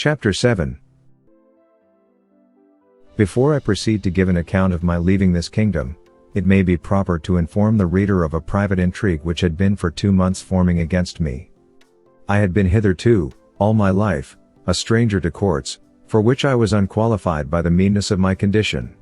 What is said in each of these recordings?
Chapter 7. Before I proceed to give an account of my leaving this kingdom, it may be proper to inform the reader of a private intrigue which had been for 2 months forming against me. I had been hitherto, all my life, a stranger to courts, for which I was unqualified by the meanness of my condition.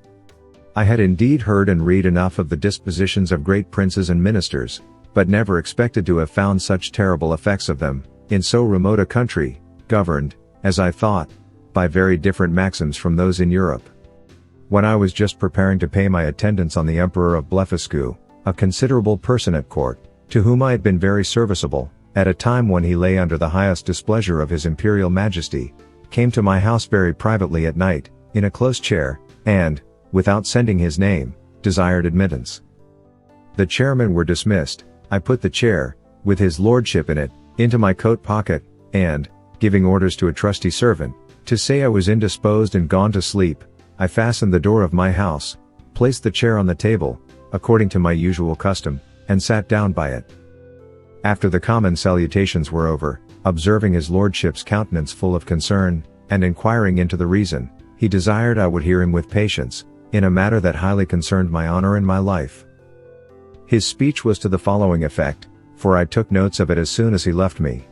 I had indeed heard and read enough of the dispositions of great princes and ministers, but never expected to have found such terrible effects of them, in so remote a country, governed, as I thought, by very different maxims from those in Europe. When I was just preparing to pay my attendance on the Emperor of Blefuscu, a considerable person at court, to whom I had been very serviceable, at a time when he lay under the highest displeasure of his imperial majesty, came to my house very privately at night, in a close chair, and, without sending his name, desired admittance. The chairmen were dismissed. I put the chair, with his lordship in it, into my coat pocket, and, giving orders to a trusty servant, to say I was indisposed and gone to sleep, I fastened the door of my house, placed the chair on the table, according to my usual custom, and sat down by it. After the common salutations were over, observing his lordship's countenance full of concern, and inquiring into the reason, he desired I would hear him with patience, in a matter that highly concerned my honor and my life. His speech was to the following effect, for I took notes of it as soon as he left me.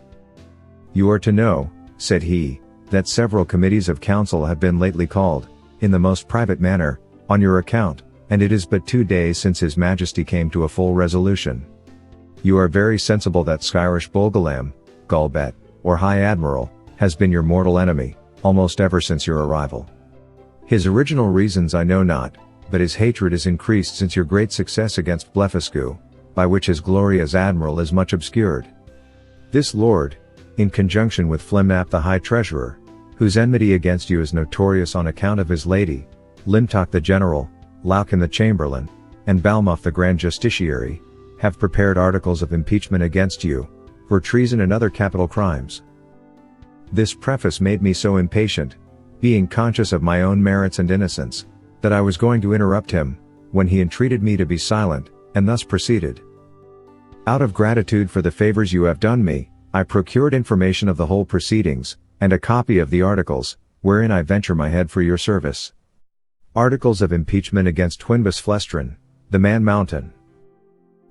"You are to know," said he, "that several committees of council have been lately called, in the most private manner, on your account, and it is but 2 days since His Majesty came to a full resolution. You are very sensible that Skyrish Bolgalam, Gulbet, or High Admiral, has been your mortal enemy, almost ever since your arrival. His original reasons I know not, but his hatred is increased since your great success against Blefuscu, by which his glory as admiral is much obscured. This lord, in conjunction with Flimnap the High Treasurer, whose enmity against you is notorious on account of his lady, Limtok the General, Laukin the Chamberlain, and Balmuff the Grand Justiciary, have prepared articles of impeachment against you, for treason and other capital crimes." This preface made me so impatient, being conscious of my own merits and innocence, that I was going to interrupt him, when he entreated me to be silent, and thus proceeded. "Out of gratitude for the favors you have done me, I procured information of the whole proceedings, and a copy of the articles, wherein I venture my head for your service. Articles of impeachment against Quinbus Flestrin, the Man Mountain.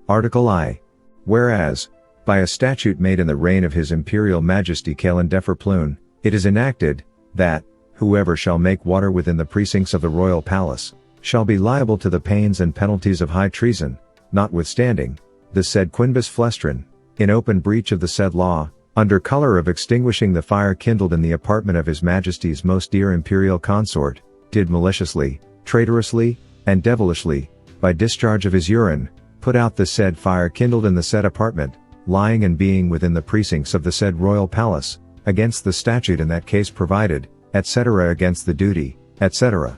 Article I. Whereas, by a statute made in the reign of His Imperial Majesty Calin Deffar Plune, it is enacted, that, whoever shall make water within the precincts of the royal palace, shall be liable to the pains and penalties of high treason, notwithstanding, the said Quinbus Flestrin, in open breach of the said law, under color of extinguishing the fire kindled in the apartment of His Majesty's most dear imperial consort, did maliciously, traitorously, and devilishly, by discharge of his urine, put out the said fire kindled in the said apartment, lying and being within the precincts of the said royal palace, against the statute in that case provided, etc. against the duty, etc.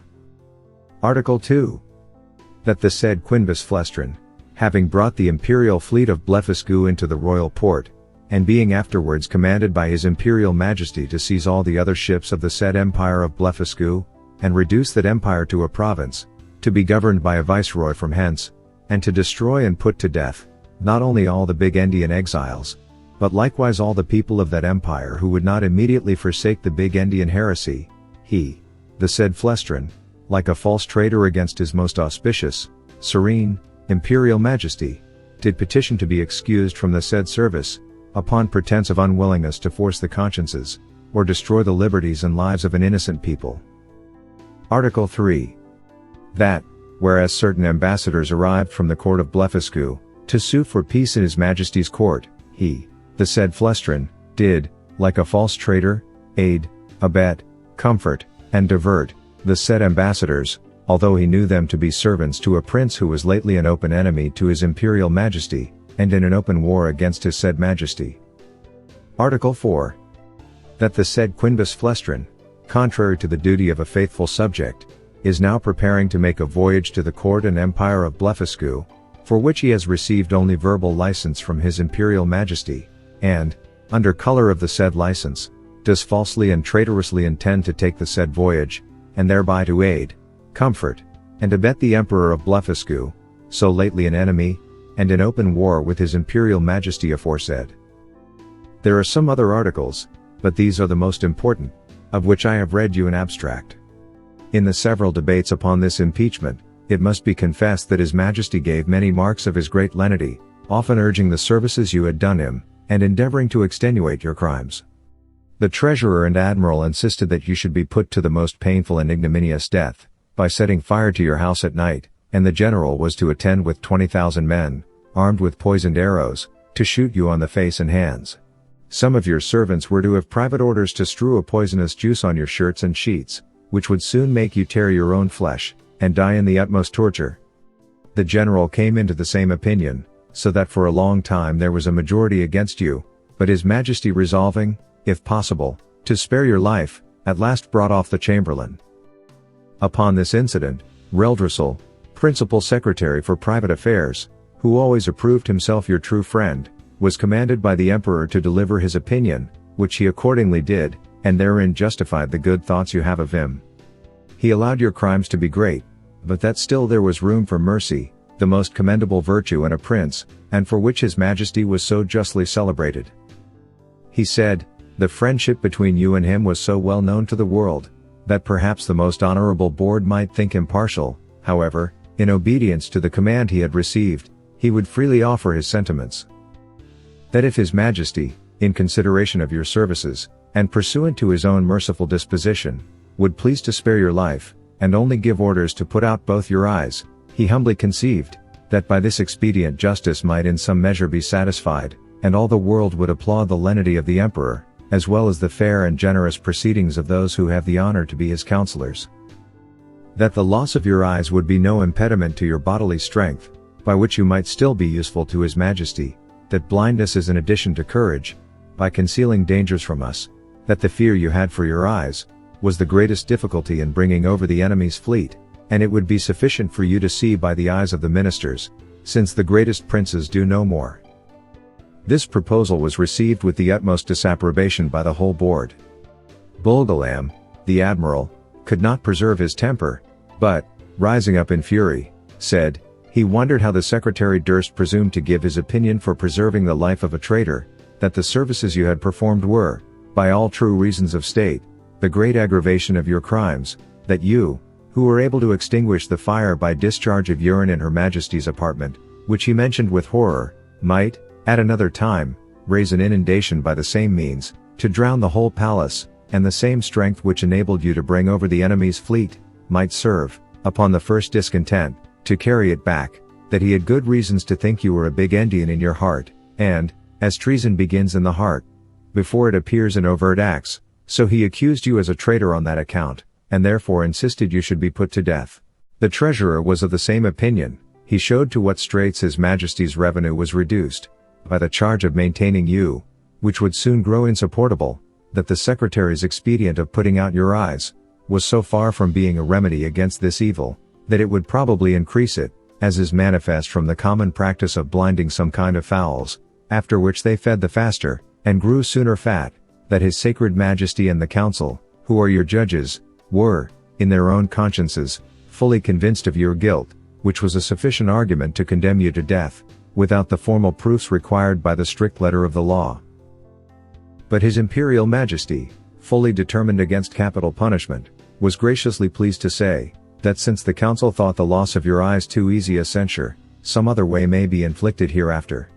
Article 2. That the said Quinbus Flestrin, having brought the imperial fleet of Blefuscu into the royal port, and being afterwards commanded by His Imperial Majesty to seize all the other ships of the said Empire of Blefuscu, and reduce that empire to a province, to be governed by a viceroy from hence, and to destroy and put to death, not only all the Big Endian exiles, but likewise all the people of that empire who would not immediately forsake the Big Endian heresy, he, the said Flestrin, like a false traitor against his most auspicious, serene, Imperial Majesty, did petition to be excused from the said service, upon pretense of unwillingness to force the consciences, or destroy the liberties and lives of an innocent people. Article 3. That, whereas certain ambassadors arrived from the court of Blefuscu, to sue for peace in His Majesty's court, he, the said Flestrin, did, like a false traitor, aid, abet, comfort, and divert, the said ambassadors, although he knew them to be servants to a prince who was lately an open enemy to His Imperial Majesty, and in an open war against his said Majesty. Article 4. That the said Quinbus Flestrin, contrary to the duty of a faithful subject, is now preparing to make a voyage to the court and empire of Blefuscu, for which he has received only verbal license from His Imperial Majesty, and, under color of the said license, does falsely and traitorously intend to take the said voyage, and thereby to aid, comfort, and abet the Emperor of Blefuscu, so lately an enemy, and in open war with His Imperial Majesty aforesaid. There are some other articles, but these are the most important, of which I have read you an abstract. In the several debates upon this impeachment, it must be confessed that His Majesty gave many marks of his great lenity, often urging the services you had done him, and endeavoring to extenuate your crimes. The Treasurer and Admiral insisted that you should be put to the most painful and ignominious death, by setting fire to your house at night, and the General was to attend with 20,000 men, armed with poisoned arrows, to shoot you on the face and hands. Some of your servants were to have private orders to strew a poisonous juice on your shirts and sheets, which would soon make you tear your own flesh, and die in the utmost torture. The General came into the same opinion, so that for a long time there was a majority against you, but His Majesty resolving, if possible, to spare your life, at last brought off the Chamberlain. Upon this incident, Reldresal, Principal Secretary for Private Affairs, who always approved himself your true friend, was commanded by the Emperor to deliver his opinion, which he accordingly did, and therein justified the good thoughts you have of him. He allowed your crimes to be great, but that still there was room for mercy, the most commendable virtue in a prince, and for which His Majesty was so justly celebrated. He said, the friendship between you and him was so well known to the world, that perhaps the most honorable board might think him partial. However, in obedience to the command he had received, he would freely offer his sentiments. That if His Majesty, in consideration of your services, and pursuant to his own merciful disposition, would please to spare your life, and only give orders to put out both your eyes, he humbly conceived, that by this expedient justice might in some measure be satisfied, and all the world would applaud the lenity of the Emperor, as well as the fair and generous proceedings of those who have the honor to be his counselors. That the loss of your eyes would be no impediment to your bodily strength, by which you might still be useful to His Majesty, that blindness is an addition to courage, by concealing dangers from us, that the fear you had for your eyes, was the greatest difficulty in bringing over the enemy's fleet, and it would be sufficient for you to see by the eyes of the ministers, since the greatest princes do no more. This proposal was received with the utmost disapprobation by the whole board. Bulgalam, the admiral, could not preserve his temper, but, rising up in fury, said, he wondered how the secretary durst presume to give his opinion for preserving the life of a traitor, that the services you had performed were, by all true reasons of state, the great aggravation of your crimes, that you, who were able to extinguish the fire by discharge of urine in Her Majesty's apartment, which he mentioned with horror, might, at another time, raise an inundation by the same means, to drown the whole palace, and the same strength which enabled you to bring over the enemy's fleet, might serve, upon the first discontent, to carry it back, that he had good reasons to think you were a big Indian in your heart, and, as treason begins in the heart, before it appears in overt acts, so he accused you as a traitor on that account, and therefore insisted you should be put to death. The treasurer was of the same opinion. He showed to what straits His Majesty's revenue was reduced, by the charge of maintaining you, which would soon grow insupportable, that the secretary's expedient of putting out your eyes, was so far from being a remedy against this evil, that it would probably increase it, as is manifest from the common practice of blinding some kind of fowls, after which they fed the faster, and grew sooner fat, that His Sacred Majesty and the Council, who are your judges, were, in their own consciences, fully convinced of your guilt, which was a sufficient argument to condemn you to death, without the formal proofs required by the strict letter of the law. But His Imperial Majesty, fully determined against capital punishment, was graciously pleased to say, that since the council thought the loss of your eyes too easy a censure, some other way may be inflicted hereafter.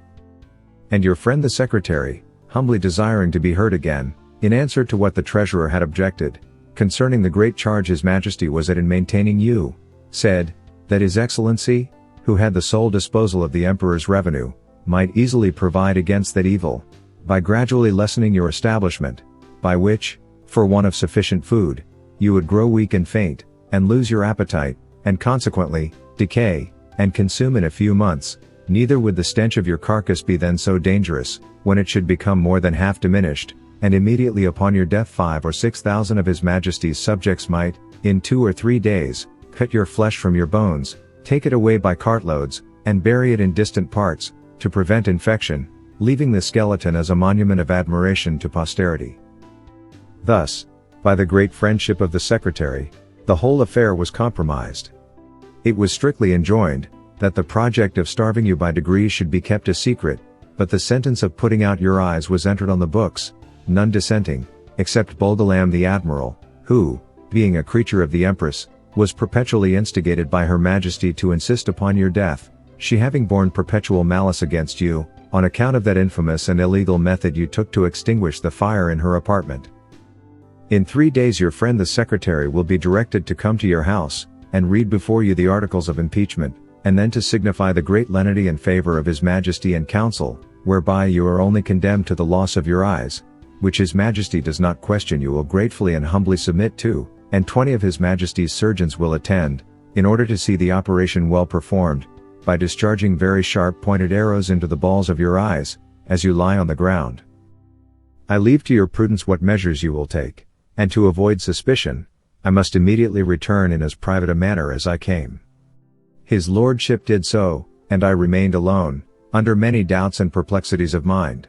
And your friend the secretary, humbly desiring to be heard again, in answer to what the treasurer had objected, concerning the great charge His Majesty was at in maintaining you, said, that His Excellency, who had the sole disposal of the Emperor's revenue, might easily provide against that evil, by gradually lessening your establishment, by which, for want of sufficient food, you would grow weak and faint, and lose your appetite, and consequently, decay, and consume in a few months. Neither would the stench of your carcass be then so dangerous, when it should become more than half diminished, and immediately upon your death 5,000 or 6,000 of His Majesty's subjects might, in 2 or 3 days, cut your flesh from your bones, take it away by cartloads, and bury it in distant parts, to prevent infection, leaving the skeleton as a monument of admiration to posterity. Thus, by the great friendship of the secretary, the whole affair was compromised. It was strictly enjoined, that the project of starving you by degrees should be kept a secret, but the sentence of putting out your eyes was entered on the books, none dissenting, except Bulgalam the admiral, who, being a creature of the empress, was perpetually instigated by her majesty to insist upon your death, she having borne perpetual malice against you, on account of that infamous and illegal method you took to extinguish the fire in her apartment. In 3 days your friend the secretary will be directed to come to your house, and read before you the articles of impeachment, and then to signify the great lenity and favor of his majesty and council, whereby you are only condemned to the loss of your eyes, which his majesty does not question you will gratefully and humbly submit to, and 20 of his majesty's surgeons will attend, in order to see the operation well performed, by discharging very sharp pointed arrows into the balls of your eyes, as you lie on the ground. I leave to your prudence what measures you will take, and to avoid suspicion, I must immediately return in as private a manner as I came. His lordship did so, and I remained alone, under many doubts and perplexities of mind.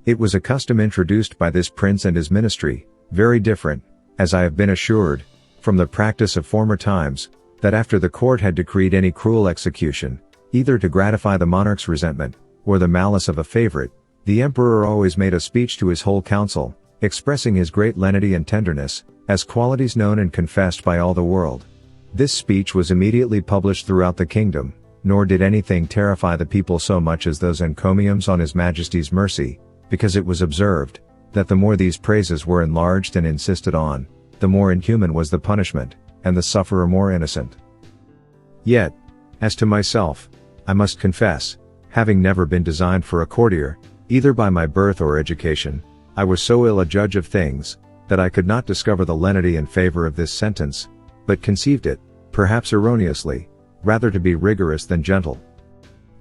It was a custom introduced by this prince and his ministry, very different, as I have been assured, from the practice of former times, that after the court had decreed any cruel execution, either to gratify the monarch's resentment, or the malice of a favorite, the emperor always made a speech to his whole council, expressing his great lenity and tenderness, as qualities known and confessed by all the world. This speech was immediately published throughout the kingdom, nor did anything terrify the people so much as those encomiums on his majesty's mercy, because it was observed, that the more these praises were enlarged and insisted on, the more inhuman was the punishment, and the sufferer more innocent. Yet, as to myself, I must confess, having never been designed for a courtier, either by my birth or education, I was so ill a judge of things, that I could not discover the lenity and favor of this sentence, but conceived it, perhaps erroneously, rather to be rigorous than gentle.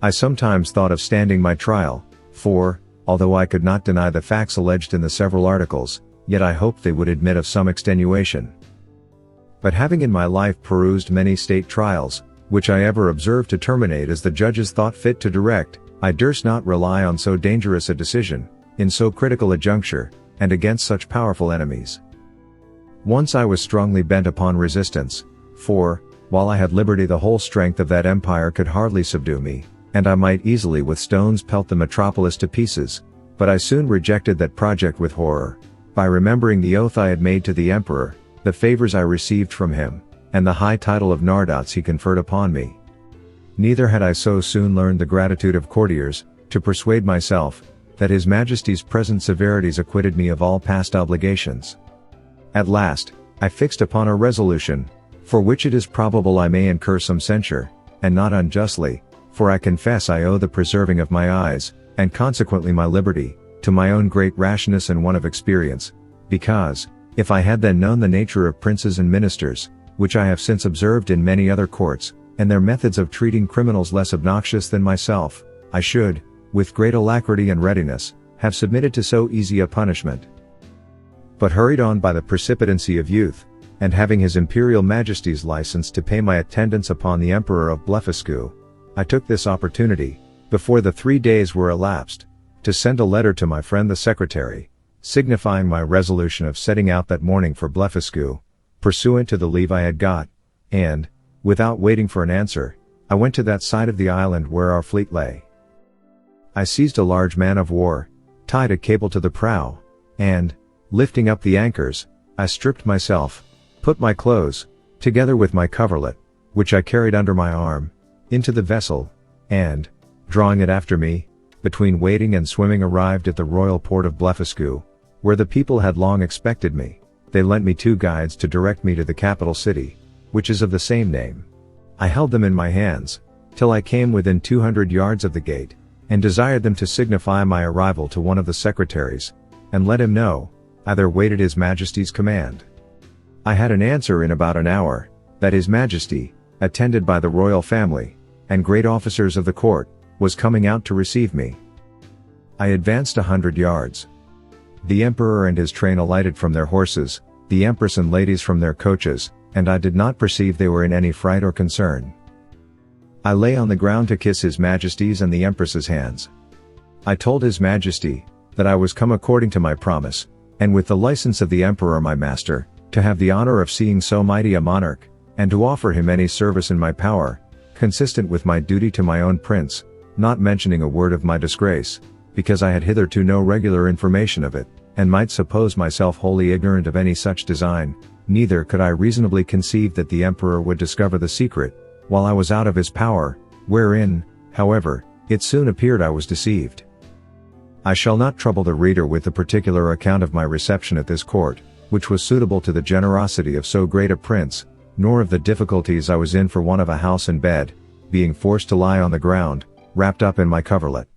I sometimes thought of standing my trial, for, although I could not deny the facts alleged in the several articles, yet I hoped they would admit of some extenuation. But having in my life perused many state trials, which I ever observed to terminate as the judges thought fit to direct, I durst not rely on so dangerous a decision, in so critical a juncture, and against such powerful enemies. Once I was strongly bent upon resistance, for, while I had liberty the whole strength of that empire could hardly subdue me, and I might easily with stones pelt the metropolis to pieces, but I soon rejected that project with horror, by remembering the oath I had made to the emperor, the favors I received from him, and the high title of Nardots he conferred upon me. Neither had I so soon learned the gratitude of courtiers, to persuade myself, that his majesty's present severities acquitted me of all past obligations. At last, I fixed upon a resolution, for which it is probable I may incur some censure, and not unjustly, for I confess I owe the preserving of my eyes, and consequently my liberty, to my own great rashness and want of experience, because, if I had then known the nature of princes and ministers, which I have since observed in many other courts, and their methods of treating criminals less obnoxious than myself, I should, with great alacrity and readiness, have submitted to so easy a punishment. But hurried on by the precipitancy of youth, and having his imperial majesty's license to pay my attendance upon the emperor of Blefuscu, I took this opportunity, before the 3 days were elapsed, to send a letter to my friend the secretary, signifying my resolution of setting out that morning for Blefuscu, pursuant to the leave I had got, and, without waiting for an answer, I went to that side of the island where our fleet lay. I seized a large man of war, tied a cable to the prow, and, lifting up the anchors, I stripped myself, put my clothes, together with my coverlet, which I carried under my arm, into the vessel, and, drawing it after me, between wading and swimming arrived at the royal port of Blefuscu, where the people had long expected me. They lent me 2 guides to direct me to the capital city, which is of the same name. I held them in my hands, till I came within 200 yards of the gate, and desired them to signify my arrival to one of the secretaries, and let him know, I there waited his majesty's command. I had an answer in about an hour, that his majesty, attended by the royal family, and great officers of the court, was coming out to receive me. I advanced 100 yards. The emperor and his train alighted from their horses, the empress and ladies from their coaches, and I did not perceive they were in any fright or concern. I lay on the ground to kiss his majesty's and the empress's hands. I told his majesty, that I was come according to my promise, and with the license of the emperor my master, to have the honor of seeing so mighty a monarch, and to offer him any service in my power, consistent with my duty to my own prince, not mentioning a word of my disgrace, because I had hitherto no regular information of it, and might suppose myself wholly ignorant of any such design, neither could I reasonably conceive that the emperor would discover the secret, while I was out of his power, wherein, however, it soon appeared I was deceived. I shall not trouble the reader with the particular account of my reception at this court, which was suitable to the generosity of so great a prince, nor of the difficulties I was in for want of a house and bed, being forced to lie on the ground, wrapped up in my coverlet.